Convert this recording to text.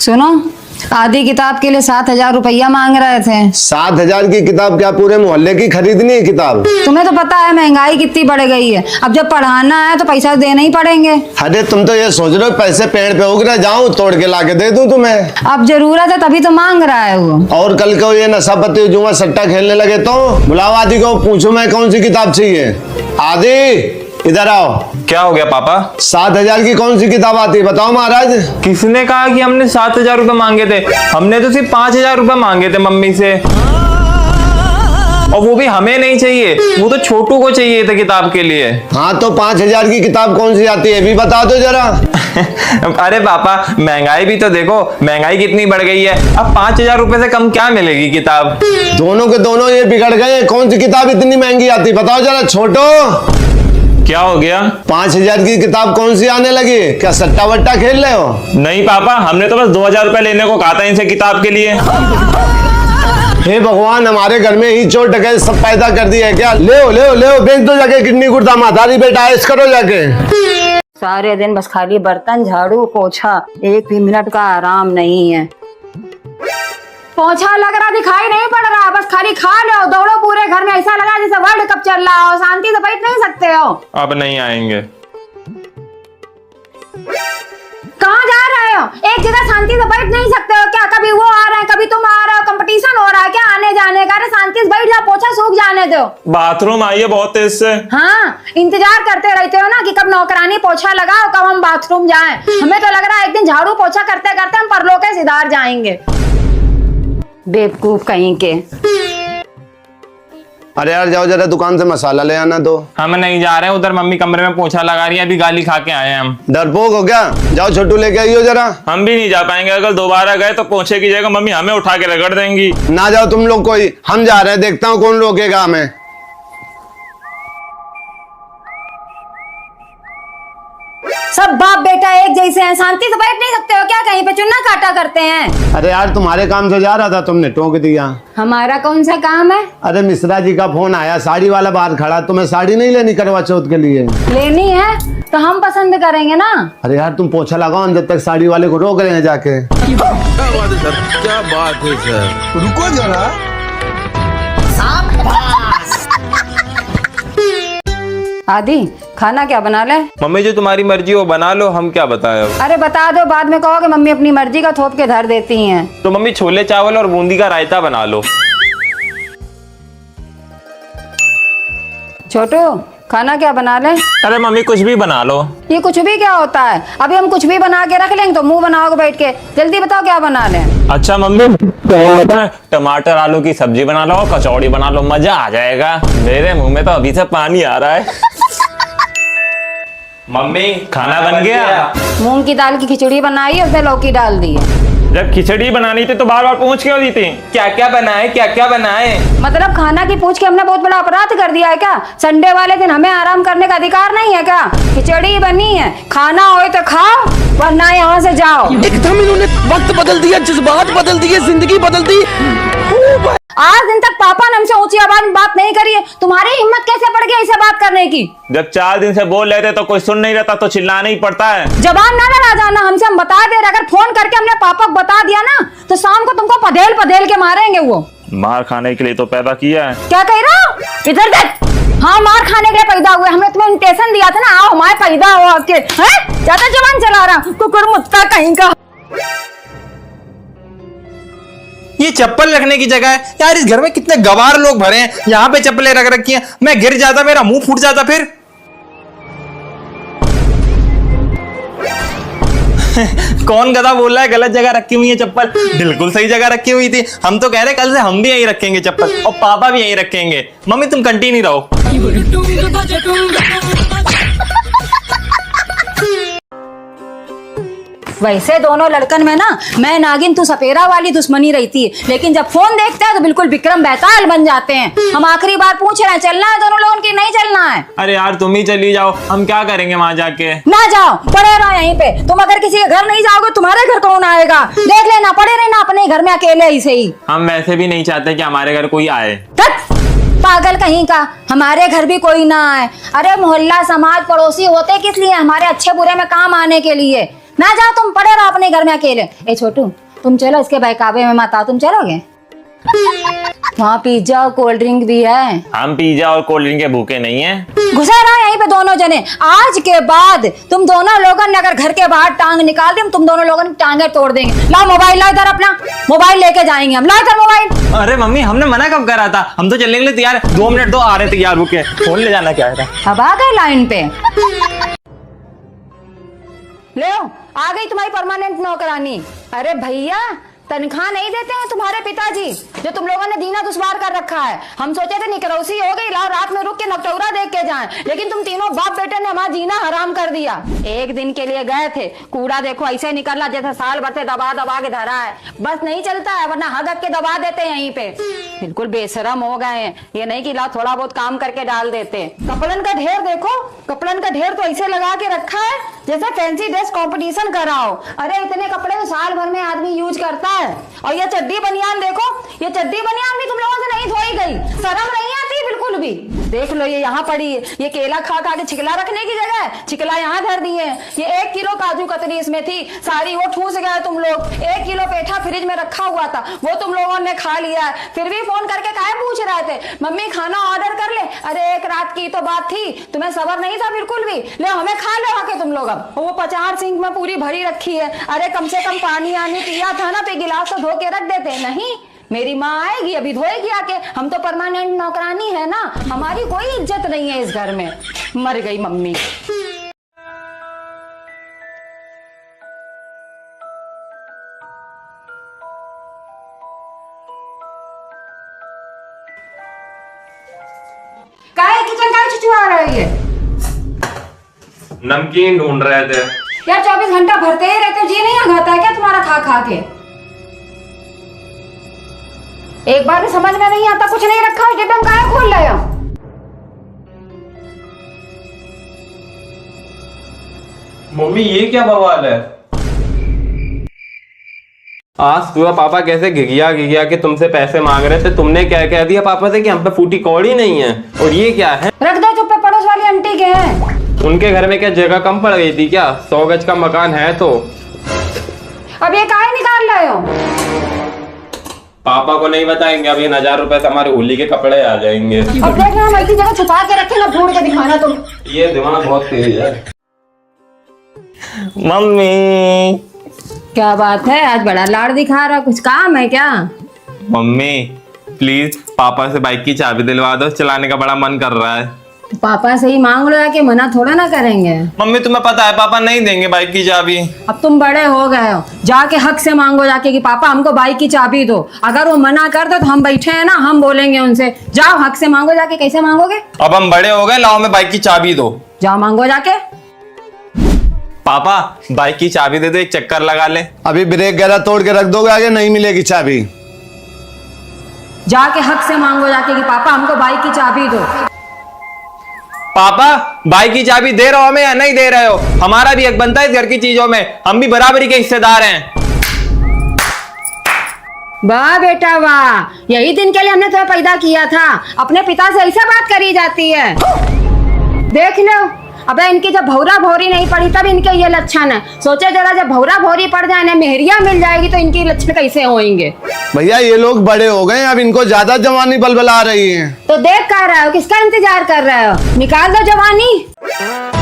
सुनो, आधी किताब के लिए 7,000 रुपया मांग रहे थे। 7,000 की किताब क्या पूरे मोहल्ले की खरीदनी है किताब? तुम्हें तो पता है महंगाई कितनी बढ़ गई है, अब जब पढ़ाना है तो पैसा देने ही पड़ेंगे। अरे तुम तो ये सोच रहे हो पैसे पेड़ पे उग रहे, जाऊं तोड़ के लाके दे दूं तुम्हें? अब जरूरत है तभी तो मांग रहा है वो। और कल को ये नशा पत्ती जुआ सट्टा खेलने लगे तो बुलाओ आदि को, पूछूं मैं कौन सी किताब चाहिए। आदि इधर आओ। क्या हो गया पापा? 7,000 की कौन सी किताब आती है बताओ महाराज। किसने कहा कि हमने 7,000 रुपए मांगे थे? हमने तो सिर्फ 5,000 रुपए मांगे थे मम्मी से, और वो भी हमें नहीं चाहिए, वो तो छोटू को चाहिए थे किताब के लिए। हाँ तो 5,000 की किताब कौन सी आती है भी बता दो जरा। अरे पापा महंगाई भी तो देखो, महंगाई कितनी बढ़ गई है। अब 5,000 रुपए से कम क्या मिलेगी किताब? दोनों के दोनों ये बिगड़ गए, कौन सी किताब इतनी महंगी आती बताओ जरा छोटो। क्या हो गया? 5,000 की किताब कौन सी आने लगी? क्या सट्टा वट्टा खेल रहे हो? नहीं पापा, हमने तो बस 2,000 रुपए लेने को कहा था इनसे किताब के लिए। हे भगवान, हमारे घर में ही चोर डकैत सब पैदा कर दिया है क्या? ले बेच दो जाके किडनी गुर्दा, मातारी बेटा ऐश करो जाके। सारे दिन बस खाली बर्तन झाड़ू पोछा, एक भी मिनट का आराम नहीं है। पोछा लग रहा दिखाई नहीं पड़ रहा, बस खाली खा लो दौड़ो पूरे घर में, ऐसा लगा जैसे वर्ल्ड कप चल रहा हो। शांति से बैठ नहीं सकते हो? अब नहीं आएंगे। कहाँ जा रहे हो? एक जगह शांति से बैठ नहीं सकते हो क्या? कभी वो आ रहा है, कभी तुम आ रहे हो, कंपटीशन हो रहा है क्या आने जाने का? अरे शांति से बैठ जाओ, पोछा सूख जाने दो। बाथरूम आई है बहुत तेज से। हाँ, इंतजार करते रहते हो ना कि कब नौकरानी पोछा लगाओ, कब हम बाथरूम जाएं। हमें तो लग रहा है एक दिन झाड़ू पोछा करते करते हम परलोक के सिधार जाएंगे। बेवकूफ कहीं के। अरे यार जाओ जरा दुकान से मसाला ले आना दो। हम नहीं जा रहे हैं उधर, मम्मी कमरे में पोछा लगा रही है, अभी गाली खा के आए हैं हम। डरपोक हो क्या? जाओ छोटू लेके आइयो जरा। हम भी नहीं जा पाएंगे, अगर दोबारा गए तो पोछे की जगह मम्मी हमें उठा के रगड़ देंगी। ना जाओ तुम लोग कोई, हम जा रहे हैं, देखता हूँ कौन रोकेगा हमें। सब बाप बेटा एक जैसे हैं, शांति से बैठ नहीं सकते हो क्या? कहीं पे चुन्ना काटा करते हैं। अरे यार तुम्हारे काम से जा रहा था, तुमने टोक दिया। हमारा कौन सा काम है? अरे मिश्रा जी का फोन आया, साड़ी वाला बाहर खड़ा, तुम्हें साड़ी नहीं लेनी करवा चौथ के लिए? लेनी है तो हम पसंद करेंगे ना। अरे यार तुम पोछा लगाओ, जब तक साड़ी वाले को रोक रहे हैं जाके। क्या बात है सर, रुको जरा। आदि खाना क्या बना ले? मम्मी जो तुम्हारी मर्जी हो बना लो, हम क्या बताए अब। अरे बता दो, बाद में कहोगे मम्मी अपनी मर्जी का थोप के धर देती हैं। तो मम्मी छोले चावल और बूंदी का रायता बना लो। छोटू खाना क्या बना ले? अरे मम्मी कुछ भी बना लो। ये कुछ भी क्या होता है? अभी हम कुछ भी बना के रख लेंगे तो मुंह बनाओगे बैठ के। जल्दी बताओ क्या बना ले। अच्छा मम्मी, टमाटर आलू की सब्जी बना लो, कचौड़ी बना लो, मजा आ जाएगा। मेरे मुंह में तो अभी से पानी आ रहा है। मम्मी खाना बन गया। मूंग की दाल की खिचड़ी बनाई है, उसमें लौकी डाल दी है। जब खिचड़ी बनानी थी तो बार बार पूछ क्यों दी थी? क्या क्या बनाए, क्या क्या बनाए? मतलब खाना की पूछ के हमने बहुत बड़ा अपराध कर दिया है क्या? संडे वाले दिन हमें आराम करने का अधिकार नहीं है क्या? खिचड़ी बनी है, खाना हो तो खाओ वरना यहाँ से जाओ। एकदम इन्होंने वक्त बदल दिया, जज्बात बदल दिए, जिंदगी बदल दी। आज दिन तक पापा ने हमसे ऊंची आवाज में बात नहीं करी है, तुम्हारी हिम्मत कैसे पड़ गई इसे बात करने की? जब 4 दिन से बोल रहे थे तो कोई सुन नहीं रहता तो चिल्लाना ही पड़ता है। जबान ना लड़ा जाना, हमसे हम बता दे रहे, अगर फोन करके हमने पापा को बता दिया ना तो शाम को तुमको पधेल पधेल के मारेंगे। वो मार खाने के लिए तो पैदा किया है। क्या कह रहा हो? इधर देख। हाँ मार खाने के लिए पैदा हुए, हमने तुम्हें इंटेंशन दिया था ना, आओ हमारे पैदा हो आपके। हैं ज्यादा जबान चला रहा, कुकुर मुत्ता कहीं का। ये चप्पल रखने की जगह है यार, इस घर में कितने गवार लोग भरे हैं, यहाँ पे चप्पलें रख रखी हैं। मैं गिर जाता, मेरा मुंह फूट जाता फिर। कौन गधा बोल रहा है गलत जगह रखी हुई है चप्पल? बिल्कुल सही जगह रखी हुई थी। हम तो कह रहे कल से हम भी यहीं रखेंगे चप्पल, और पापा भी यहीं रखेंगे। मम्मी तुम कंटिन्यू रहो। वैसे दोनों लड़कन में ना मैं नागिन तू सपेरा वाली दुश्मनी रहती है, लेकिन जब फोन देखते हैं तो बिल्कुल विक्रम बेताल बन जाते हैं। हम आखिरी बार पूछ रहे हैं, चलना है दोनों लोगों की? नहीं चलना है। अरे यार तुम ही चली जाओ, हम क्या करेंगे वहां जाके? ना जाओ, पड़े रहो यहीं पे। तुम अगर किसी के घर नहीं जाओगे तुम्हारे घर कौन आएगा? देख लेना, पड़े रहना अपने घर में अकेले ऐसे ही। हम वैसे भी नहीं चाहते कि हमारे घर कोई आए। पागल कहीं का, हमारे घर भी कोई ना आए। अरे मोहल्ला समाज पड़ोसी होते किस लिए? हमारे अच्छे बुरे में काम आने के लिए। ना जाओ, तुम पड़े रहो अपने घर में अकेले। ए छोटू, तुम चलो इसके बहकावे में मत आओ, तुम चलोगे? वहाँ पिज्जा और कोल्ड ड्रिंक भी है। हम पिज्जा और कोल्ड ड्रिंक के भूखे नहीं है। घुसा रहा यहीं पे दोनों जने। आज के बाद तुम दोनों लोगों ने अगर घर के बाहर टांग निकाल दी, तुम दोनों लोगों की टांगे तोड़ देंगे। लाओ मोबाइल, लाओ इधर अपना मोबाइल लेके जाएंगे हम। लाओ इधर मोबाइल। अरे मम्मी, हमने मना कब करा था? हम तो चलने के लिए तैयार है। 2 मिनट दो, आ रहे तैयार होके। फोन ले जाना क्या है? अब आ गए लाइन पे। ले आ गई तुम्हारी परमानेंट नौकरानी। अरे भैया, तनख्वाह नहीं देते हैं तुम्हारे पिताजी, जो तुम लोगों ने दीना दुश्वार कर रखा है। हम सोचे थे निकरौसी हो गई, लाओ रात में रुक के नकटौरा देख के जाएं, लेकिन तुम तीनों बाप बेटे ने हमारा जीना हराम कर दिया। एक दिन के लिए गए थे, कूड़ा देखो ऐसे निकला जैसे साल भर से दबा दबा के धरा है। बस नहीं चलता है, वरना हग के दबा देते हैं यहीं पे। बिल्कुल बेशरम हो गए हैं। ये नहीं कि लाओ थोड़ा बहुत काम करके डाल देते। कपड़न का ढेर देखो, कपड़न का ढेर तो ऐसे लगा के रखा है जैसे फैंसी ड्रेस कंपटीशन कराओ। अरे इतने कपड़े तो साल भर में आदमी यूज करता है। और ये चड्डी बनियान देखो, ये चड्डी बनियान भी तुम लोगों से नहीं धोई गई। शर्म नहीं आती बिल्कुल भी। देख लो, ये यहाँ पड़ी है। ये केला खा खा के छिकला रखने की जगह छिकला यहाँ धर दिए। ये 1 किलो काजू कतरी इसमें थी, सारी वो ठूस गए तुम लोग। 1 किलो पेठा फ्रिज में रखा हुआ था, वो तुम लोगों ने खा लिया है। फिर भी फोन करके काहे पूछ रहे थे, मम्मी खाना ऑर्डर कर ले? अरे एक रात की तो बात थी, तुम्हें सबर नहीं था बिल्कुल भी। ले हमें खा ले आके तुम लोग। अब वो 50 सिंक में पूरी भरी रखी है। अरे कम से कम पानी आनी पिया था ना, पे गिलास तो धो के रख देते। नहीं, मेरी माँ आएगी अभी धोएगी आके। हम तो परमानेंट नौकरानी है ना, हमारी कोई इज्जत नहीं है इस घर में। मर गई मम्मी। काहे किचन का चिचुआ रही है? नमकीन ढूंढ रहे थे यार। 24 घंटा भरते ही रहते हो, जी नहीं आता है क्या तुम्हारा खा खा के? एक बार भी समझ में नहीं आता, कुछ नहीं रखा है डिब्बे में, काहे खोल रहे हो? मम्मी ये क्या बवाल है? आज सुबह पापा कैसे घिघिया घिघिया के तुमसे पैसे मांग रहे थे। तुमने क्या कह दिया पापा से कि हम पे फूटी कौड़ी नहीं है? और ये क्या है? रख दो चुप, पड़ोस वाली आंटी के हैं। उनके घर में क्या जगह कम पड़ गई थी क्या? 100 गज का मकान है तो। अब ये काहे निकाल रहे हो? पापा को नहीं बताएंगे। अब ये 1000 रुपए से हमारे होली के कपड़े आ जाएंगे। अब देखना, हम ऐसी जगह छुपा के रखेंगे, ढूंढ के दिखाना तुम। ये दिमाग बहुत तेज है। मम्मी, क्या बात है, आज बड़ा लाड़ दिखा रहा, कुछ काम है क्या? मम्मी प्लीज पापा से बाइक की चाबी दिलवा दो, चलाने का बड़ा मन कर रहा है। तो पापा से ही मांग लो, जाके मना थोड़ा ना करेंगे। मम्मी तुम्हें पता है पापा नहीं देंगे बाइक की चाबी। अब तुम बड़े हो गए हो, जाके हक से मांगो जाके कि पापा हमको बाइक की चाबी दो। अगर वो मना कर दो तो हम बैठे हैं ना, हम बोलेंगे उनसे। जाओ हक से मांगो जाके। कैसे मांगोगे? अब हम बड़े हो गए, लाओ मैं बाइक की चाबी दो। जाओ मांगो जाके। पापा बाइक की चाबी दे दो, एक चक्कर लगा ले। अभी ब्रेक वगैरह तोड़ के रख दोगे, आगे नहीं मिलेगी चाबी। जाके हक से मांगो जाके कि पापा हमको बाइक की चाबी दो। पापा बाइक की चाबी दे रहे हो हमें या नहीं दे रहे हो? हमारा भी हक बनता है इस घर की चीजों में, हम भी बराबरी के हिस्सेदार हैं। वाह बेटा वाह, यही दिन के लिए हमने तुम्हें पैदा किया था। अपने पिता से ऐसा बात करी जाती है? देख लो, अबे इनकी जब भौरा भौरी नहीं पड़ी तब इनके ये लक्षण है। सोचे जरा, जब भौरा भौरी पड़ जाए ना, मेहरिया मिल जाएगी तो इनकी लक्षण कैसे होंगे? भैया ये लोग बड़े हो गए, अब इनको ज्यादा जवानी बलबला रही है। तो देख कर रहे हो, किसका इंतजार कर रहे हो? निकाल दो जवानी।